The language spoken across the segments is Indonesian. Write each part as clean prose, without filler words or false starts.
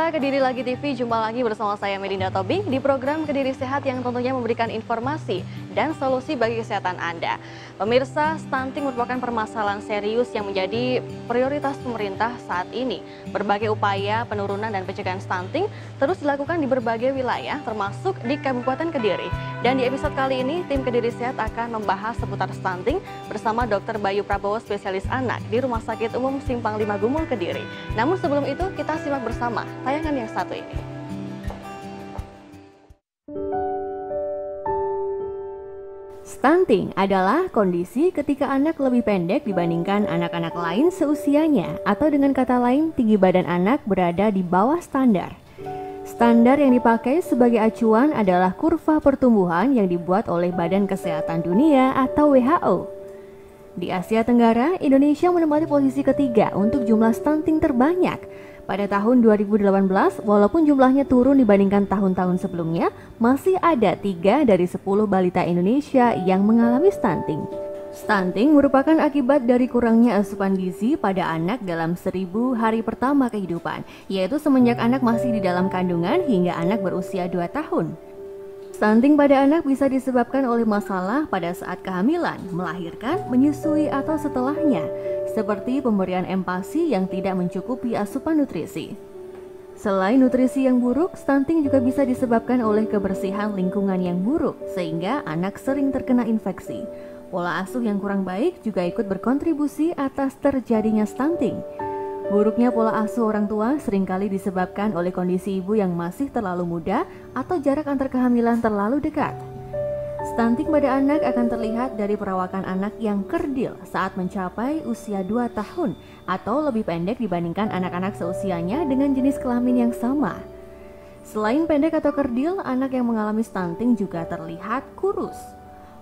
Pemirsa Kediri Lagi TV, jumpa lagi bersama saya Medinda Tobing di program Kediri Sehat yang tentunya memberikan informasi dan solusi bagi kesehatan Anda. Pemirsa, stunting merupakan permasalahan serius yang menjadi prioritas pemerintah saat ini. Berbagai upaya penurunan dan pencegahan stunting terus dilakukan di berbagai wilayah, termasuk di Kabupaten Kediri. Dan di episode kali ini, tim Kediri Sehat akan membahas seputar stunting bersama Dr. Bayu Prabowo, spesialis anak di Rumah Sakit Umum Simpang 5 Gumul, Kediri. Namun sebelum itu, kita simak bersama tayangan yang satu ini. Stunting adalah kondisi ketika anak lebih pendek dibandingkan anak-anak lain seusianya, atau dengan kata lain, tinggi badan anak berada di bawah standar. Standar yang dipakai sebagai acuan adalah kurva pertumbuhan yang dibuat oleh Badan Kesehatan Dunia atau WHO. Di Asia Tenggara, Indonesia menempati posisi ketiga untuk jumlah stunting terbanyak. Pada tahun 2018, walaupun jumlahnya turun dibandingkan tahun-tahun sebelumnya, masih ada 3 dari 10 balita Indonesia yang mengalami stunting. Stunting merupakan akibat dari kurangnya asupan gizi pada anak dalam 1000 hari pertama kehidupan, yaitu semenjak anak masih di dalam kandungan hingga anak berusia 2 tahun. Stunting pada anak bisa disebabkan oleh masalah pada saat kehamilan, melahirkan, menyusui, atau setelahnya, seperti pemberian empasi yang tidak mencukupi asupan nutrisi. Selain nutrisi yang buruk, stunting juga bisa disebabkan oleh kebersihan lingkungan yang buruk, sehingga anak sering terkena infeksi. Pola asuh yang kurang baik juga ikut berkontribusi atas terjadinya stunting. Buruknya pola asuh orang tua seringkali disebabkan oleh kondisi ibu yang masih terlalu muda atau jarak antar kehamilan terlalu dekat. Stunting pada anak akan terlihat dari perawakan anak yang kerdil saat mencapai usia 2 tahun atau lebih pendek dibandingkan anak-anak seusianya dengan jenis kelamin yang sama. Selain pendek atau kerdil, anak yang mengalami stunting juga terlihat kurus.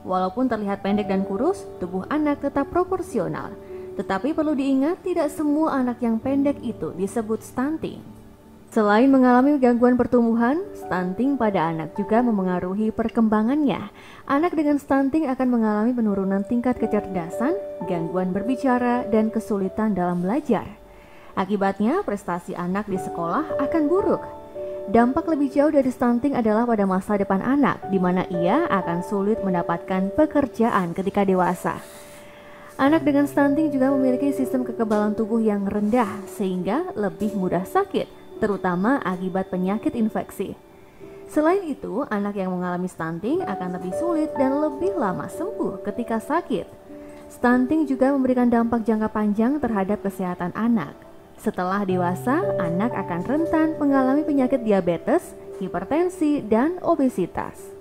Walaupun terlihat pendek dan kurus, tubuh anak tetap proporsional. Tetapi perlu diingat, tidak semua anak yang pendek itu disebut stunting. Selain mengalami gangguan pertumbuhan, stunting pada anak juga memengaruhi perkembangannya. Anak dengan stunting akan mengalami penurunan tingkat kecerdasan, gangguan berbicara, dan kesulitan dalam belajar. Akibatnya, prestasi anak di sekolah akan buruk. Dampak lebih jauh dari stunting adalah pada masa depan anak, di mana ia akan sulit mendapatkan pekerjaan ketika dewasa. Anak dengan stunting juga memiliki sistem kekebalan tubuh yang rendah, sehingga lebih mudah sakit, terutama akibat penyakit infeksi. Selain itu, anak yang mengalami stunting akan lebih sulit dan lebih lama sembuh ketika sakit. Stunting juga memberikan dampak jangka panjang terhadap kesehatan anak. Setelah dewasa, anak akan rentan mengalami penyakit diabetes, hipertensi, dan obesitas.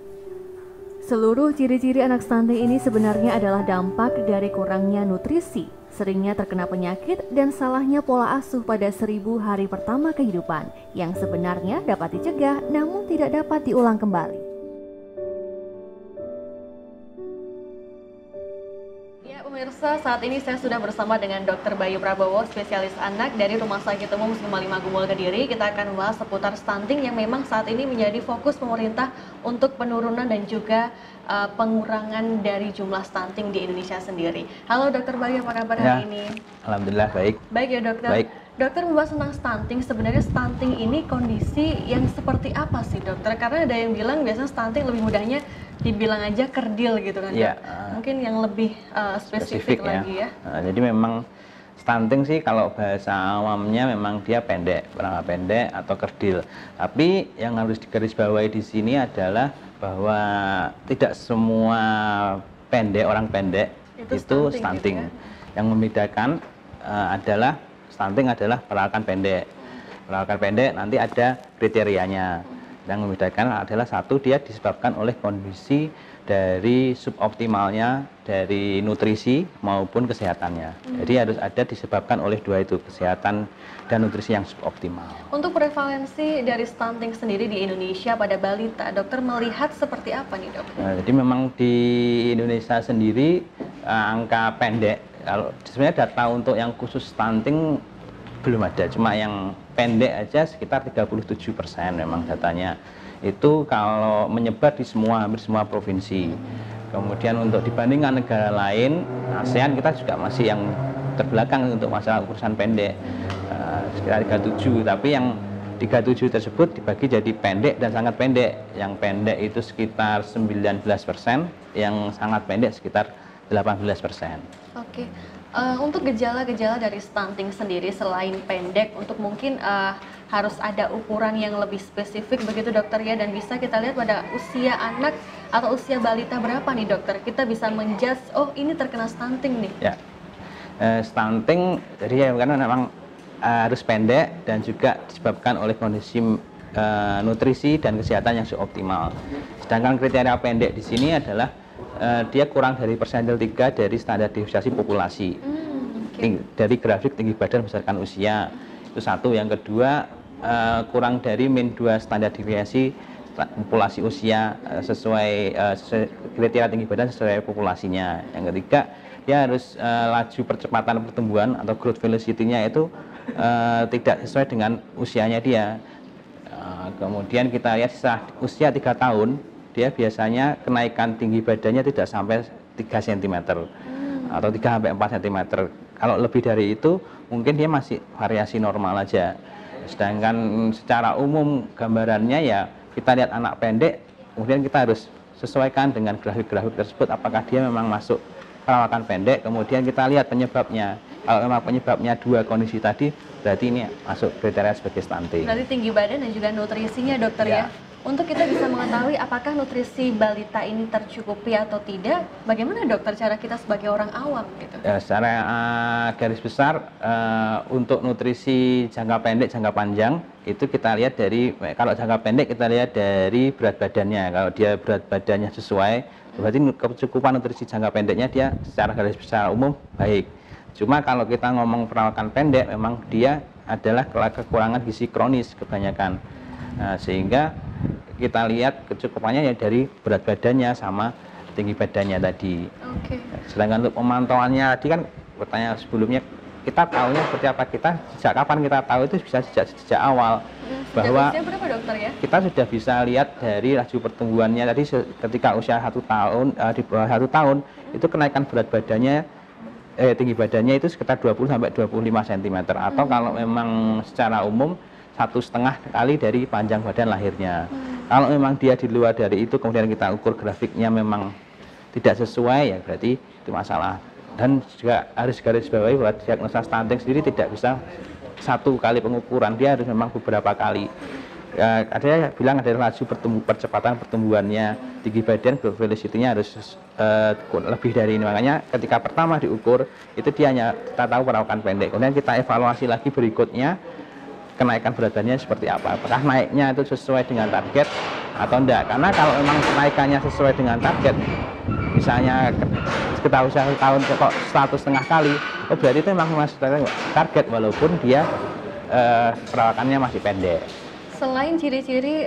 Seluruh ciri-ciri anak stunting ini sebenarnya adalah dampak dari kurangnya nutrisi, seringnya terkena penyakit, dan salahnya pola asuh pada 1000 hari pertama kehidupan yang sebenarnya dapat dicegah namun tidak dapat diulang kembali. Pemirsa, saat ini saya sudah bersama dengan Dr. Bayu Prabowo, spesialis anak dari Rumah Sakit Umum Simpang 5 Gumul, Kediri. Kita akan membahas seputar stunting yang memang saat ini menjadi fokus pemerintah untuk penurunan dan juga pengurangan dari jumlah stunting di Indonesia sendiri. Halo Dr. Bayu, apa kabar hari ini? Alhamdulillah baik. Baik ya dokter. Baik. Dokter, membahas tentang stunting, sebenarnya stunting ini kondisi yang seperti apa sih dokter? Karena ada yang bilang biasanya stunting lebih mudahnya dibilang aja kerdil gitu kan, ya, mungkin yang lebih spesifik lagi ya. Jadi memang stunting sih kalau bahasa awamnya memang dia pendek, rangka pendek atau kerdil. Tapi yang harus digarisbawahi di sini adalah bahwa tidak semua orang pendek itu stunting. Gitu ya? Yang membedakan adalah stunting adalah perawakan pendek. Perawakan pendek nanti ada kriterianya. Yang membedakan adalah satu, dia disebabkan oleh kondisi dari suboptimalnya dari nutrisi maupun kesehatannya. Jadi harus ada disebabkan oleh dua itu, kesehatan dan nutrisi yang suboptimal. Untuk prevalensi dari stunting sendiri di Indonesia pada balita, dokter melihat seperti apa nih dok? Jadi memang di Indonesia sendiri angka pendek, kalau sebenarnya data untuk yang khusus stunting belum ada, cuma yang pendek aja sekitar 37% memang datanya. Itu kalau menyebar di hampir semua provinsi. Kemudian untuk dibandingkan negara lain, ASEAN kita juga masih yang terbelakang untuk masalah urusan pendek, sekitar 37. Tapi yang 37 tersebut dibagi jadi pendek dan sangat pendek. Yang pendek itu sekitar 19%, yang sangat pendek sekitar 18%. Oke. Untuk gejala-gejala dari stunting sendiri selain pendek, untuk mungkin harus ada ukuran yang lebih spesifik begitu dokter ya, dan bisa kita lihat pada usia anak atau usia balita berapa nih dokter, kita bisa menjudge, oh ini terkena stunting nih. Ya, stunting jadi ya karena memang harus pendek dan juga disebabkan oleh kondisi nutrisi dan kesehatan yang suboptimal. Sedangkan kriteria pendek di sini adalah dia kurang dari persentil 3 dari standar deviasi populasi. Dari grafik tinggi badan berdasarkan usia. Itu satu. Yang kedua, kurang dari min 2 standar deviasi populasi usia sesuai kriteria tinggi badan sesuai populasinya. Yang ketiga, dia harus laju percepatan pertumbuhan atau growth velocity-nya itu tidak sesuai dengan usianya dia. Kemudian kita lihat setelah usia 3 tahun, dia biasanya kenaikan tinggi badannya tidak sampai 3 cm atau 3 sampai 4 cm. Kalau lebih dari itu mungkin dia masih variasi normal aja. Sedangkan secara umum gambarannya ya kita lihat anak pendek, kemudian kita harus sesuaikan dengan grafik-grafik tersebut apakah dia memang masuk perawakan pendek, kemudian kita lihat penyebabnya. Kalau memang penyebabnya 2 kondisi tadi, berarti ini masuk kriteria sebagai stunting. Berarti tinggi badan dan juga nutrisinya dokter ya. Untuk kita bisa mengetahui apakah nutrisi balita ini tercukupi atau tidak, bagaimana dokter cara kita sebagai orang awam gitu? Ya, secara garis besar untuk nutrisi jangka pendek, jangka panjang itu kita lihat dari, kalau jangka pendek kita lihat dari berat badannya. Kalau dia berat badannya sesuai, berarti kecukupan nutrisi jangka pendeknya dia secara garis besar umum baik. Cuma kalau kita ngomong perawakan pendek, memang dia adalah kekurangan gizi kronis kebanyakan. Nah, sehingga kita lihat kecukupannya ya dari berat badannya sama tinggi badannya tadi. Sedangkan untuk pemantauannya tadi kan pertanyaan sebelumnya, kita tahunya seperti apa, kita sejak kapan kita tahu itu bisa sejak awal. Bahwa usia berapa dokter ya? Kita sudah bisa lihat dari laju pertumbuhannya tadi ketika usia 1 tahun, di bawah 1 tahun itu kenaikan berat badannya tinggi badannya itu sekitar 20 sampai 25 cm atau kalau memang secara umum 1,5 kali dari panjang badan lahirnya. Kalau memang dia di luar dari itu, kemudian kita ukur grafiknya memang tidak sesuai, ya berarti itu masalah. Dan juga harus garis bawahi bahwa diagnosa stunting sendiri tidak bisa 1 kali pengukuran, dia harus memang beberapa kali. Ada yang bilang ada laju percepatan pertumbuhannya, tinggi badan, growth velocity-nya harus lebih dari ini. Makanya ketika pertama diukur, itu dia hanya kita tahu perawakan pendek. Kemudian kita evaluasi lagi berikutnya, kenaikan berat badannya seperti apa, apakah naiknya itu sesuai dengan target atau enggak. Karena kalau memang kenaikannya sesuai dengan target, misalnya kita usia 1 tahun kok 1,5 kali, oh berarti itu memang masih target walaupun dia perawakannya masih pendek. Selain ciri-ciri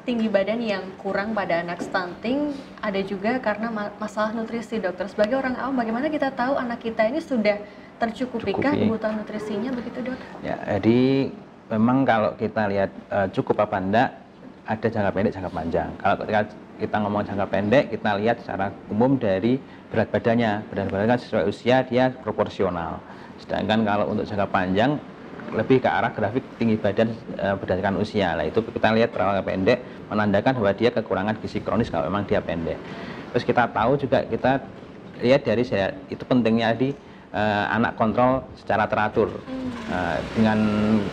tinggi badan yang kurang pada anak stunting, ada juga karena masalah nutrisi dokter. Sebagai orang awam, bagaimana kita tahu anak kita ini sudah tercukupikah kebutuhan nutrisinya begitu dok? Ya, jadi memang kalau kita lihat cukup apa enggak, ada jangka pendek, jangka panjang. Kalau kita ngomong jangka pendek, kita lihat secara umum dari berat badannya. Berat badannya sesuai usia, dia proporsional. Sedangkan kalau untuk jangka panjang, lebih ke arah grafik tinggi badan berdasarkan usia. Nah, itu kita lihat perawakan pendek menandakan bahwa dia kekurangan gizi kronis kalau memang dia pendek. Terus kita tahu juga, kita lihat dari itu pentingnya di anak kontrol secara teratur. Dengan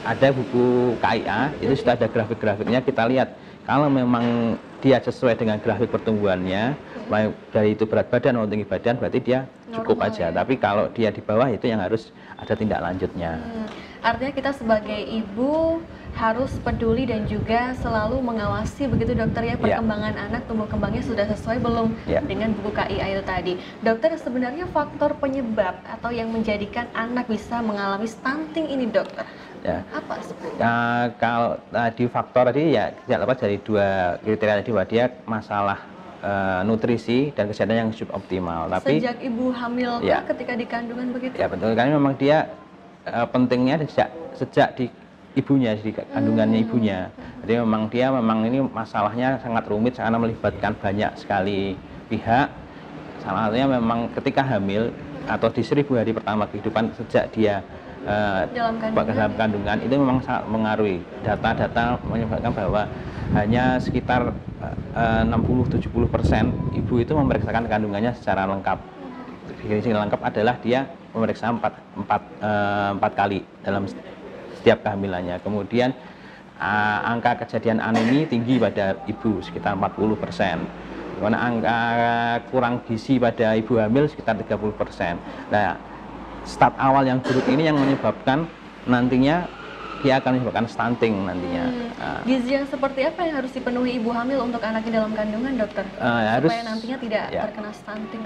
ada buku KIA, itu sudah ada grafik-grafiknya, kita lihat kalau memang dia sesuai dengan grafik pertumbuhannya, baik dari itu berat badan maupun tinggi badan, berarti dia cukup normal, aja. Ya? Tapi kalau dia di bawah itu yang harus ada tindak lanjutnya. Artinya kita sebagai ibu harus peduli dan juga selalu mengawasi begitu dokter ya, perkembangan anak, tumbuh kembangnya sudah sesuai belum dengan buku KIA itu tadi. Dokter, sebenarnya faktor penyebab atau yang menjadikan anak bisa mengalami stunting ini dokter, apa sebenarnya? Kalau di faktor tadi ya tidak lepas dari 2 kriteria tadi, bahwa dia masalah nutrisi dan kesehatan yang suboptimal. Tapi sejak ibu hamil ketika di kandungan begitu? Ya betul, karena memang dia pentingnya sejak di ibunya, di kandungannya ibunya. Jadi memang dia ini masalahnya sangat rumit, karena melibatkan banyak sekali pihak. Salah satunya memang ketika hamil atau di 1000 hari pertama kehidupan, sejak dia dalam kandungan itu memang sangat mengaruhi. Data-data menyebutkan bahwa hanya sekitar 60-70% ibu itu memeriksakan kandungannya secara lengkap. Gizi lengkap adalah dia memeriksa 4 kali dalam setiap kehamilannya. Kemudian angka kejadian anemi tinggi pada ibu sekitar 40%. Karena angka kurang gizi pada ibu hamil sekitar 30%. Nah, start awal yang buruk ini yang menyebabkan nantinya dia akan menyebabkan stunting nantinya. Gizi yang seperti apa yang harus dipenuhi ibu hamil untuk anaknya dalam kandungan, dokter? Supaya nantinya tidak terkena stunting.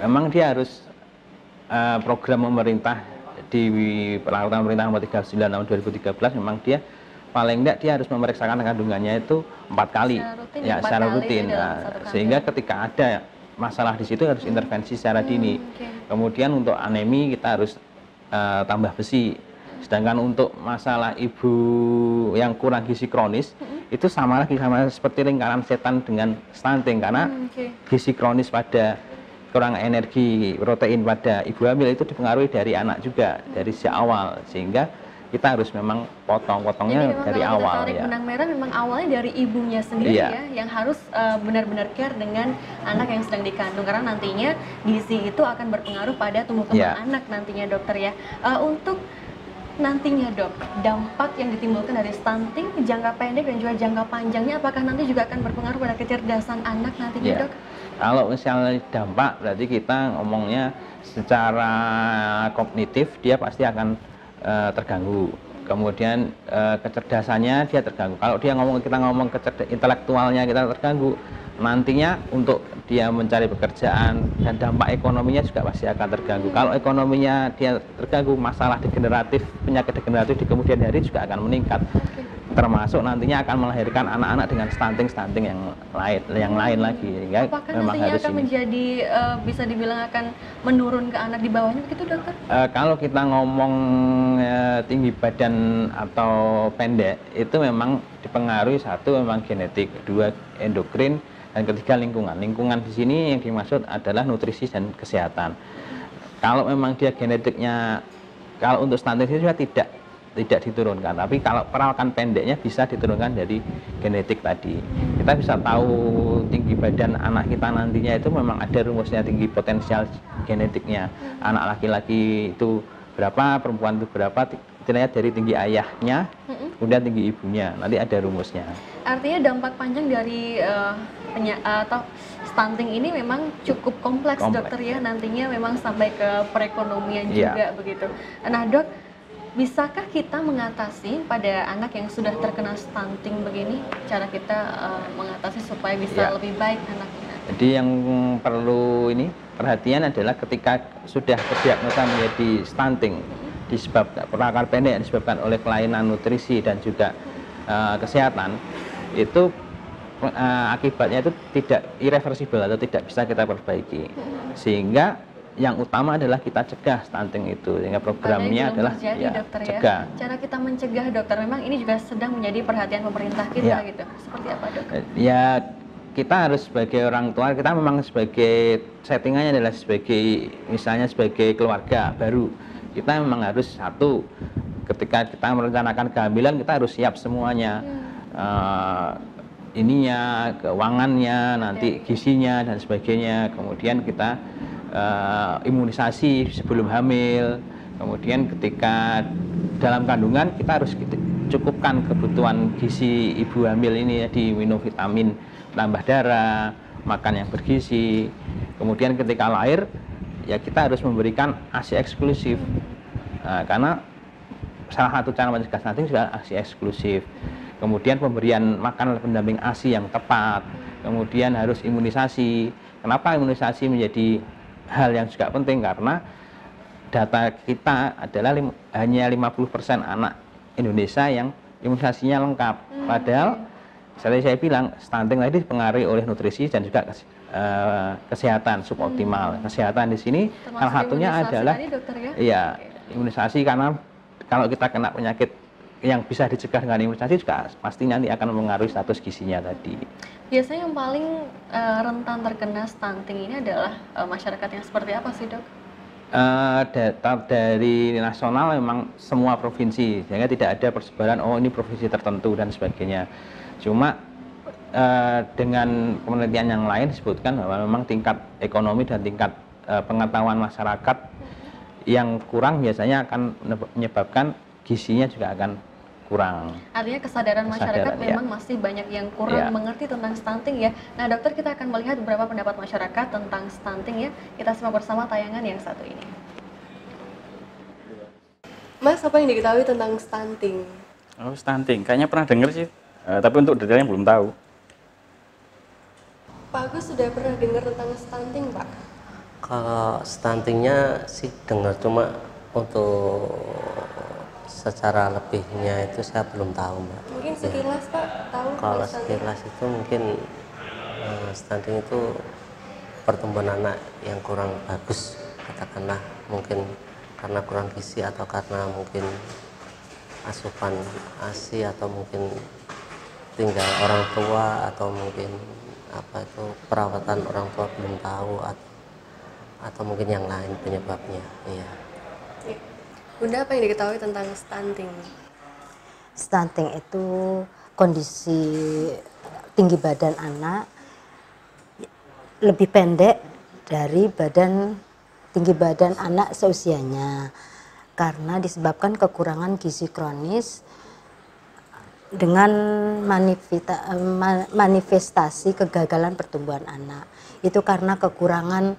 Memang dia harus program pemerintah di peraturan pemerintah nomor 39 tahun 2013 memang dia paling tidak dia harus memeriksakan kandungannya itu 4 kali secara rutin. Sehingga ketika ada masalah di situ harus intervensi secara dini. Kemudian untuk anemi kita harus tambah besi. Sedangkan untuk masalah ibu yang kurang gizi kronis itu sama seperti lingkaran setan dengan stunting, karena gizi kronis pada kurang energi protein pada ibu hamil itu dipengaruhi dari anak juga dari sejak awal, sehingga kita harus memang potong-potongnya dari awal. Tarik benang merah memang awalnya dari ibunya sendiri yang harus benar-benar care dengan anak yang sedang dikandung, karena nantinya gizi itu akan berpengaruh pada tumbuh kembang anak nantinya, dokter ya. Untuk nantinya dok, dampak yang ditimbulkan dari stunting jangka pendek dan juga jangka panjangnya apakah nanti juga akan berpengaruh pada kecerdasan anak nantinya, dok? Kalau misalnya dampak berarti kita ngomongnya secara kognitif dia pasti akan terganggu. Kemudian kecerdasannya dia terganggu. Kalau kita ngomong intelektualnya kita terganggu, nantinya untuk dia mencari pekerjaan dan dampak ekonominya juga pasti akan terganggu. Kalau ekonominya dia terganggu, masalah penyakit degeneratif di kemudian hari juga akan meningkat. Termasuk nantinya akan melahirkan anak-anak dengan stunting yang lain lagi. Apakah nantinya akan menjadi bisa dibilang akan menurun ke anak di bawahnya begitu, dokter? Kalau kita ngomong tinggi badan atau pendek itu memang dipengaruhi, satu memang genetik, kedua endokrin, dan ketiga lingkungan. Lingkungan di sini yang dimaksud adalah nutrisi dan kesehatan. Kalau memang dia genetiknya, kalau untuk stunting itu juga tidak diturunkan, tapi kalau perawakan pendeknya bisa diturunkan dari genetik tadi. Kita bisa tahu tinggi badan anak kita nantinya itu memang ada rumusnya, tinggi potensial genetiknya. Anak laki-laki itu berapa, perempuan itu berapa, dilihat dari tinggi ayahnya, kemudian tinggi ibunya, nanti ada rumusnya. Artinya dampak panjang dari atau stunting ini memang cukup kompleks, dokter ya, nantinya memang sampai ke perekonomian juga begitu. Nah dok, bisakah kita mengatasi pada anak yang sudah terkena stunting begini, cara kita mengatasi supaya bisa lebih baik anaknya? Jadi yang perlu perhatian adalah ketika sudah terdiagnosa menjadi stunting disebabkan perawakan pendek yang disebabkan oleh kelainan nutrisi dan juga kesehatan, itu akibatnya itu tidak irreversible atau tidak bisa kita perbaiki. Sehingga yang utama adalah kita cegah stunting itu, sehingga programnya adalah cegah. Cara kita mencegah, dokter, memang ini juga sedang menjadi perhatian pemerintah kita gitu. Seperti apa, dok? Ya, kita harus sebagai orang tua, kita memang sebagai settingannya adalah misalnya sebagai keluarga baru, kita memang harus satu, ketika kita merencanakan kehamilan kita harus siap semuanya. Ininya, keuangannya, nanti gizinya dan sebagainya. Kemudian kita imunisasi sebelum hamil. Kemudian ketika dalam kandungan kita harus cukupkan kebutuhan gizi ibu hamil ini, minum vitamin, tambah darah, makan yang bergizi. Kemudian ketika lahir ya kita harus memberikan ASI eksklusif, karena salah satu cara mencegah stunting adalah ASI eksklusif. Kemudian pemberian makan pendamping ASI yang tepat, kemudian harus imunisasi. Kenapa imunisasi menjadi hal yang juga penting? Karena data kita adalah hanya 50% anak Indonesia yang imunisasinya lengkap. Padahal seperti saya bilang, stunting tadi dipengaruhi oleh nutrisi dan juga kesehatan suboptimal. Kesehatan di sini salah satunya adalah imunisasi, karena kalau kita kena penyakit yang bisa dicegah dengan imunisasi juga pasti nanti akan mempengaruhi status gizinya tadi. Biasanya yang paling rentan terkena stunting ini adalah masyarakat yang seperti apa sih, dok? Data dari nasional memang semua provinsi, sehingga tidak ada persebaran oh ini provinsi tertentu dan sebagainya. Cuma dengan penelitian yang lain disebutkan bahwa memang tingkat ekonomi dan tingkat pengetahuan masyarakat yang kurang biasanya akan menyebabkan gizinya juga akan kurang. Artinya kesadaran masyarakat ya. memang masih banyak yang kurang mengerti tentang stunting ya. Nah dokter, kita akan melihat beberapa pendapat masyarakat tentang stunting ya. Kita simak bersama tayangan yang satu ini. Mas, apa yang diketahui tentang stunting? Oh, stunting, kayaknya pernah dengar sih, tapi untuk detailnya belum tahu. Pak Agus sudah pernah dengar tentang stunting, Pak? Kalau stuntingnya sih dengar, cuma untuk secara lebihnya itu saya belum tahu, Mbak. Mungkin sekilas, Pak, tahu? Kalau sekilas itu mungkin stunting itu pertumbuhan anak yang kurang bagus, katakanlah mungkin karena kurang gizi atau karena mungkin asupan ASI atau mungkin tinggal orang tua atau mungkin apa itu perawatan orang tua belum tahu atau mungkin yang lain penyebabnya. Iya. Bunda, apa yang diketahui tentang stunting? Stunting itu kondisi tinggi badan anak lebih pendek dari tinggi badan anak seusianya karena disebabkan kekurangan gizi kronis dengan manifestasi kegagalan pertumbuhan anak. Itu karena kekurangan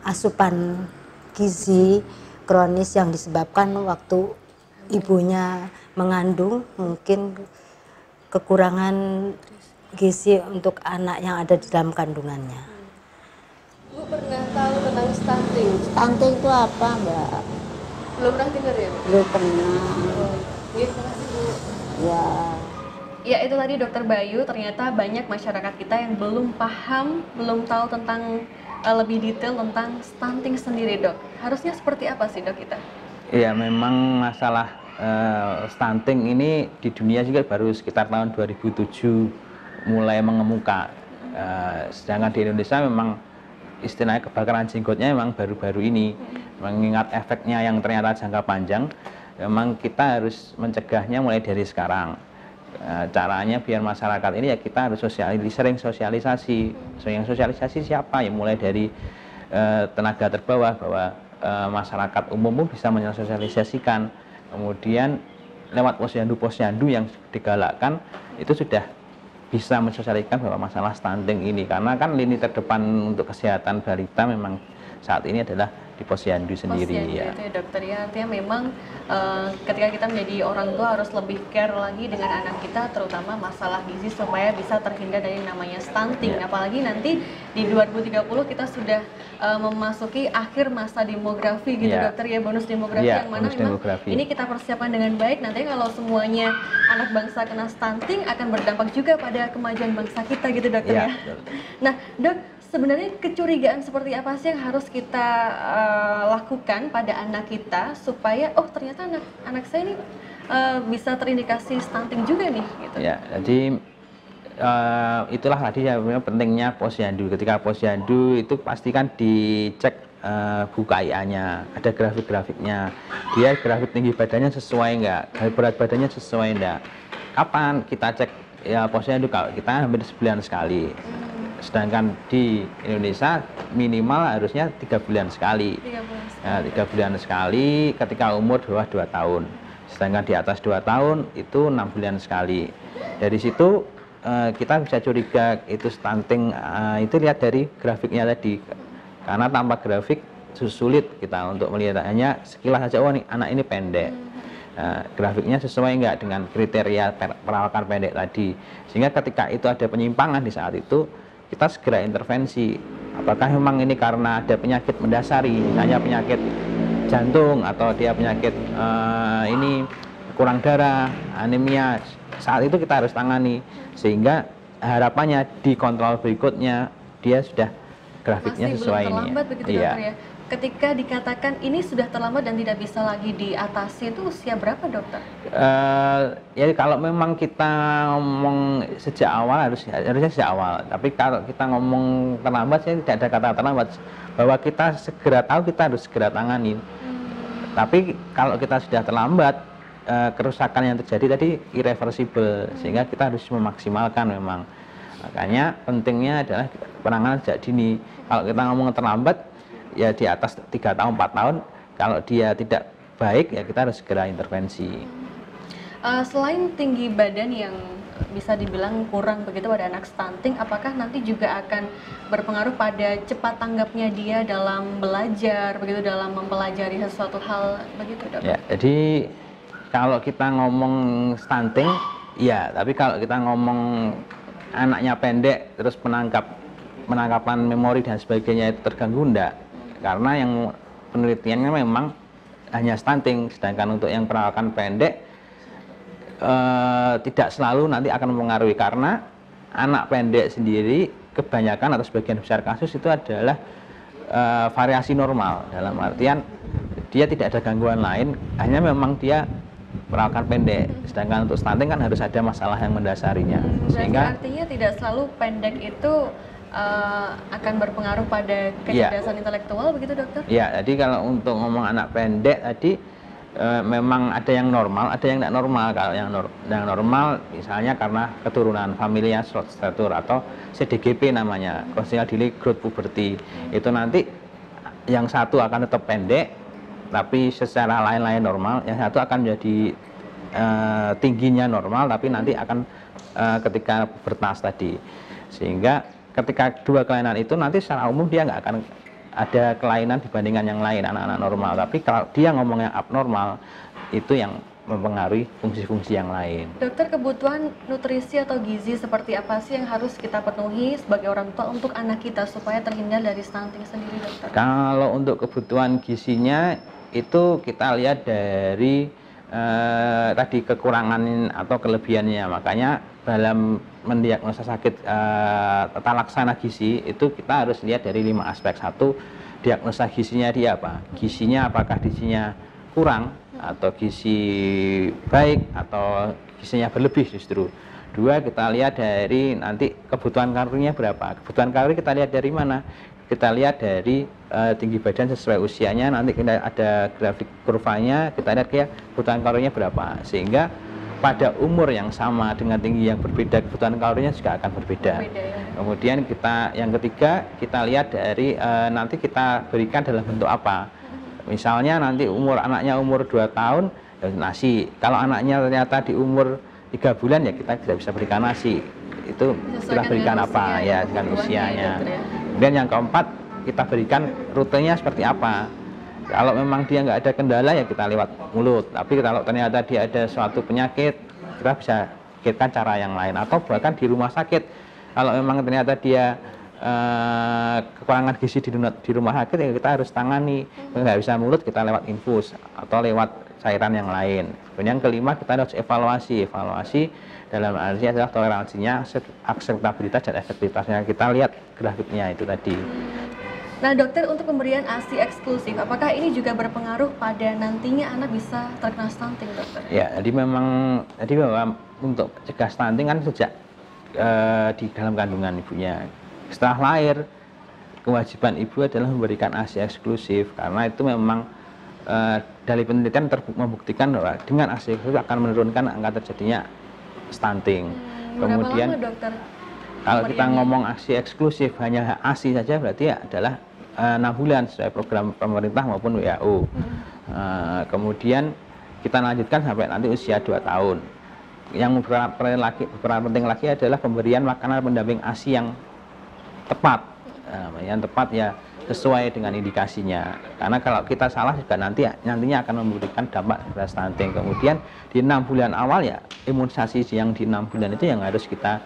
asupan gizi kronis yang disebabkan waktu ibunya mengandung, mungkin kekurangan gizi untuk anak yang ada di dalam kandungannya. Bu pernah tahu tentang stunting? Stunting itu apa, Mbak? Belum pernah dengar ya, Bu? Belum pernah. Iya, terima kasih, Bu. Ya. Ya, itu tadi Dokter Bayu, ternyata banyak masyarakat kita yang belum paham, belum tahu tentang lebih detail tentang stunting sendiri, Dok. Harusnya seperti apa sih, Dok, kita? Iya, memang masalah stunting ini di dunia juga baru sekitar tahun 2007 mulai mengemuka. Sedangkan di Indonesia memang istilahnya kebakaran jenggotnya memang baru-baru ini. Mengingat efeknya yang ternyata jangka panjang, memang kita harus mencegahnya mulai dari sekarang. Caranya biar masyarakat ini ya kita harus sering sosialisasi. Yang sosialisasi siapa? Ya mulai dari tenaga terbawah bahwa masyarakat umum bisa mensosialisasikan. Kemudian lewat posyandu yang digalakkan itu sudah bisa mensosialisasikan bahwa masalah stunting ini, karena kan lini terdepan untuk kesehatan balita memang saat ini adalah di posyandu sendiri. Posyandu ya. Itu ya dokter ya, artinya memang ketika kita menjadi orang tua harus lebih care lagi dengan anak kita, terutama masalah gizi supaya bisa terhindar dari namanya stunting. Apalagi nanti di 2030 kita sudah memasuki akhir masa demografi gitu dokter ya, bonus demografi yang mana memang ini kita persiapkan dengan baik. Nanti kalau semuanya anak bangsa kena stunting akan berdampak juga pada kemajuan bangsa kita gitu dokter ya. Nah dok, sebenarnya kecurigaan seperti apa sih yang harus kita lakukan pada anak kita supaya oh ternyata anak saya ini bisa terindikasi stunting juga nih gitu. Ya, jadi itulah tadi ya pentingnya posyandu. Ketika posyandu itu pastikan dicek buku KIA-nya, ada grafik-grafiknya. Dia grafik tinggi badannya sesuai enggak, berat badannya sesuai enggak. Kapan kita cek ya posyandu? Kalau kita hampir sebulan sekali. Sedangkan di Indonesia minimal harusnya 3 bulan sekali. 3 bulan sekali ketika umur di bawah 2 tahun. Sedangkan di atas 2 tahun itu 6 bulan sekali. Dari situ kita bisa curiga itu stunting, itu lihat dari grafiknya tadi. Karena tanpa grafik sulit kita untuk melihat, hanya sekilas saja, oh nih, anak ini pendek. Grafiknya sesuai enggak dengan kriteria perawakan pendek tadi. Sehingga ketika itu ada penyimpangan di saat itu, kita segera intervensi. Apakah memang ini karena ada penyakit mendasari, misalnya penyakit jantung atau dia penyakit ini kurang darah, anemia. Saat itu kita harus tangani, sehingga harapannya di kontrol berikutnya dia sudah grafiknya masih sesuai belum terlambat ini. Begitu dokter ya. ketika dikatakan ini sudah terlambat dan tidak bisa lagi diatasi, itu usia berapa dokter? Ya kalau memang kita ngomong sejak awal harusnya sejak awal. Tapi kalau kita ngomong terlambat, saya tidak ada kata terlambat. Bahwa kita segera tahu, kita harus segera tangani. Tapi kalau kita sudah terlambat, kerusakan yang terjadi tadi irreversible, sehingga kita harus memaksimalkan memang. Makanya pentingnya adalah penanganan sejak dini. Kalau kita ngomong terlambat, ya di atas 3 tahun, 4 tahun, kalau dia tidak baik, ya kita harus segera intervensi. Selain tinggi badan yang bisa dibilang kurang begitu pada anak stunting, apakah nanti juga akan berpengaruh pada cepat tanggapnya dia dalam belajar, begitu dalam mempelajari sesuatu hal begitu, dok? Ya, jadi kalau kita ngomong stunting, ya, tapi kalau kita ngomong anaknya pendek, terus penangkapan memori dan sebagainya itu terganggu, enggak. Karena yang penelitiannya memang hanya stunting, sedangkan untuk yang perawakan pendek tidak selalu nanti akan mempengaruhi, karena anak pendek sendiri kebanyakan atau sebagian besar kasus itu adalah variasi normal, dalam artian dia tidak ada gangguan lain, hanya memang dia perawakan pendek. Sedangkan untuk stunting kan harus ada masalah yang mendasarinya. Sehingga artinya tidak selalu pendek itu akan berpengaruh pada kecerdasan intelektual begitu, dokter? Ya, jadi kalau untuk ngomong anak pendek tadi memang ada yang normal, ada yang tidak normal. Kalau yang normal misalnya karena keturunan familial short stature atau CDGP namanya, congenital delay growth puberty. Itu nanti yang satu akan tetap pendek tapi secara lain-lain normal, yang satu akan menjadi tingginya normal tapi nanti akan ketika pubertas tadi. Sehingga ketika dua kelainan itu nanti secara umum dia nggak akan ada kelainan dibandingkan yang lain, anak-anak normal. Tapi kalau dia ngomongnya abnormal, itu yang mempengaruhi fungsi-fungsi yang lain. Dokter, kebutuhan nutrisi atau gizi seperti apa sih yang harus kita penuhi sebagai orang tua untuk anak kita supaya terhindar dari stunting sendiri, dokter? Kalau untuk kebutuhan gizinya itu kita lihat dari tadi kekurangan atau kelebihannya. Makanya dalam mendiagnosa sakit tata laksana gizi itu kita harus lihat dari 5 aspek. Satu, diagnosa gizinya dia apa? Gizinya apakah gizinya kurang atau gizi baik atau gizinya berlebih justru. 2, kita lihat dari nanti kebutuhan kalorinya berapa. Kebutuhan kalori kita lihat dari mana? Kita lihat dari tinggi badan sesuai usianya. Nanti kita ada grafik kurvanya, kita lihat kayak kebutuhan kalorinya berapa, sehingga pada umur yang sama dengan tinggi yang berbeda kebutuhan kalorinya juga akan berbeda. Kemudian yang ketiga kita lihat dari nanti kita berikan dalam bentuk apa. Misalnya nanti anaknya umur 2 tahun ya nasi. Kalau anaknya ternyata di umur 3 bulan ya kita tidak bisa berikan nasi. Itu kita berikan apa ya dengan usianya. Kemudian yang keempat kita berikan rutenya seperti apa. Kalau memang dia nggak ada kendala ya kita lewat mulut. Tapi kalau ternyata dia ada suatu penyakit, kita bisa pikirkan cara yang lain. Atau bahkan di rumah sakit, kalau memang ternyata dia kekurangan gizi di rumah sakit, ya kita harus tangani. Nggak bisa mulut, kita lewat infus atau lewat cairan yang lain. Kemudian yang kelima kita harus evaluasi dalam arti adalah toleransinya, akseptabilitas dan efektivitasnya. Kita lihat grafiknya itu tadi. Nah, dokter, untuk pemberian ASI eksklusif, apakah ini juga berpengaruh pada nantinya anak bisa terkena stunting, dokter? Ya, jadi memang untuk cegah stunting kan sejak di dalam kandungan ibunya. Setelah lahir, kewajiban ibu adalah memberikan ASI eksklusif, karena itu memang dari penelitian membuktikan bahwa dengan ASI eksklusif akan menurunkan angka terjadinya stunting. Kemudian lama, dokter, kalau kita ngomong ASI eksklusif hanya ASI saja berarti ya adalah 6 bulan sesuai program pemerintah maupun WHO. Kemudian kita lanjutkan sampai nanti usia 2 tahun. Yang berperan penting lagi adalah pemberian makanan pendamping ASI yang tepat, ya sesuai dengan indikasinya. Karena kalau kita salah juga nantinya akan memberikan dampak pada stunting. Kemudian di 6 bulan awal ya imunisasi yang di 6 bulan itu yang harus kita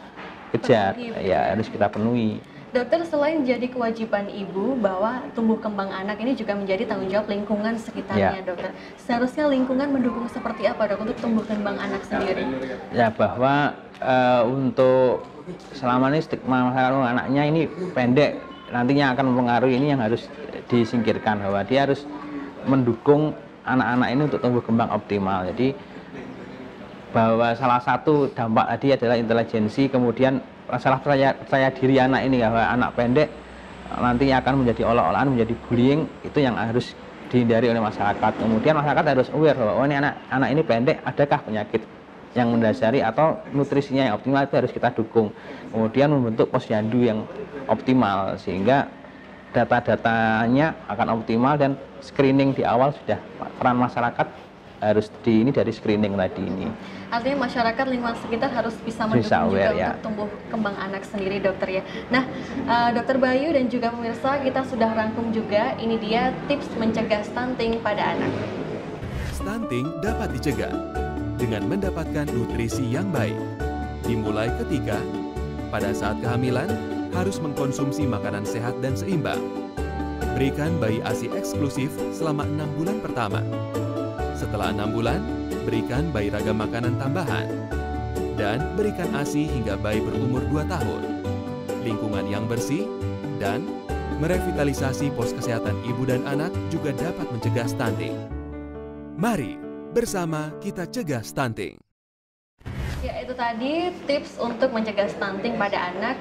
kejar, ya harus kita penuhi. Dokter, selain jadi kewajiban ibu bahwa tumbuh kembang anak ini juga menjadi tanggung jawab lingkungan sekitarnya, dokter. Seharusnya lingkungan mendukung seperti apa, dok, untuk tumbuh kembang anak sendiri? Ya, bahwa untuk selama ini stigma masyarakat anaknya ini pendek, nantinya akan mempengaruhi, ini yang harus disingkirkan, bahwa dia harus mendukung anak-anak ini untuk tumbuh kembang optimal. Jadi bahwa salah satu dampak tadi adalah intelijensi, kemudian masalah percaya diri anak ini, bahwa anak pendek nantinya akan menjadi olah-olahan, menjadi bullying, itu yang harus dihindari oleh masyarakat. Kemudian masyarakat harus aware bahwa oh, ini anak ini pendek, adakah penyakit yang mendasari atau nutrisinya yang optimal, itu harus kita dukung. Kemudian membentuk posyandu yang optimal sehingga data-datanya akan optimal, dan screening di awal sudah peran masyarakat harus dari screening tadi ini. Artinya masyarakat lingkungan sekitar harus bisa mendukung juga untuk tumbuh kembang anak sendiri, dokter ya. Nah, Dokter Bayu dan juga pemirsa, kita sudah rangkum juga, ini dia tips mencegah stunting pada anak. Stunting dapat dicegah dengan mendapatkan nutrisi yang baik. Dimulai ketika pada saat kehamilan harus mengkonsumsi makanan sehat dan seimbang. Berikan bayi ASI eksklusif selama 6 bulan pertama. Setelah 6 bulan, berikan bayi ragam makanan tambahan. Dan berikan ASI hingga bayi berumur 2 tahun. Lingkungan yang bersih dan merevitalisasi pos kesehatan ibu dan anak juga dapat mencegah stunting. Mari bersama kita cegah stunting. Ya, itu tadi tips untuk mencegah stunting pada anak,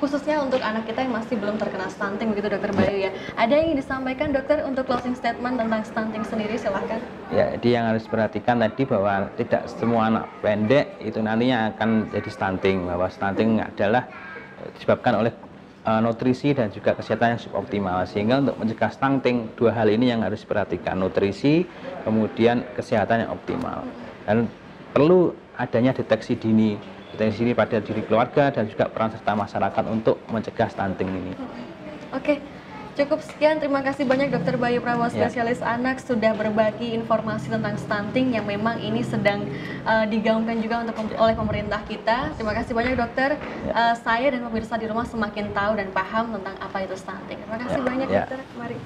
khususnya untuk anak kita yang masih belum terkena stunting, begitu Dokter Bayu ya. Ada yang ingin disampaikan dokter untuk closing statement tentang stunting sendiri, silahkan. Ya, jadi yang harus diperhatikan tadi bahwa tidak semua anak pendek itu nantinya akan jadi stunting, bahwa stunting adalah disebabkan oleh nutrisi dan juga kesehatan yang suboptimal, sehingga untuk mencegah stunting 2 hal ini yang harus diperhatikan, nutrisi kemudian kesehatan yang optimal, dan perlu adanya deteksi dini pada diri keluarga dan juga peran serta masyarakat untuk mencegah stunting ini. Oke, cukup sekian. Terima kasih banyak Dokter Bayu Prabowo, spesialis anak, sudah berbagi informasi tentang stunting yang memang ini sedang digaungkan juga oleh pemerintah kita. Terima kasih banyak dokter. Saya dan pemirsa di rumah semakin tahu dan paham tentang apa itu stunting. Terima kasih banyak dokter. Mari.